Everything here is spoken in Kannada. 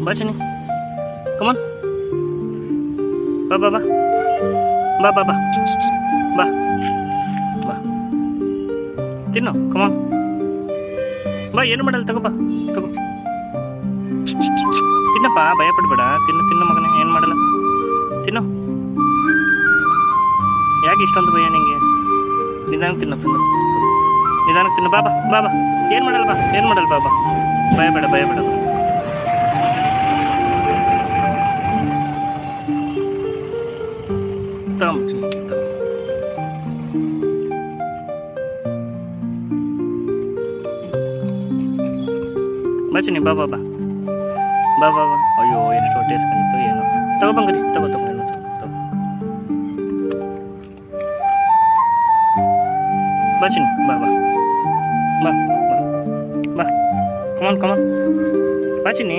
ಬಾ ಚಿನ್ನಿ, ಕಮಾನ್, ಬಾ ಬಾ ಬಾ ಬಾ ಬಾ ಬಾ ಬಾ ಬಾ ತಿನ್ನು, ಕಮಾನ್ ಬಾ, ಏನು ಮಾಡಲ್ಲ, ತಗೋ ಬಾ, ತಗೋ ತಿನ್ನಪ್ಪ, ಭಯ ಪಡ್ಬೇಡ, ತಿನ್ನು ತಿನ್ನು ಮಗನೇ, ಏನು ಮಾಡಲ್ಲ, ತಿನ್ನು. ಯಾಕೆ ಇಷ್ಟೊಂದು ಭಯ ನಿಂಗೆ? ನಿಧಾನಕ್ಕೆ ತಿನ್ನಪ್ಪ, ನಿಧಾನಕ್ಕೆ ತಿನ್ನು, ಬಾಬಾ ಬಾಬಾ, ಏನು ಮಾಡಲ್ಲ ಬಾ, ಏನು ಮಾಡಲ್ಲ ಬಾಬಾ, ಭಯ ಬೇಡ, ಭಯ ಬೇಡ. ತಗೊಂಬಿಟ್ಟು ಬಚ್ಚಿನಿ, ಬಾ ಬಾ ಬಾ ಬಾ ಬಾ ಬಾ. ಅಯ್ಯೋ ಎಷ್ಟು ಹೊಟ್ಟೆ ಎಸ್ಕೊಂಡಿತ್ತು ಏನು. ತಗೋ ಬಂಗರಿ, ತಗೋ ತಗೋ, ಏನು ತಗೋ. ಬಚ್ಚಿನಿ, ಬಾ ಬಾ ಬಾ ಬಾ ಬಾ, ಕಮಾನ್ ಕಮಾನ್, ಬಚ್ಚಿನಿ.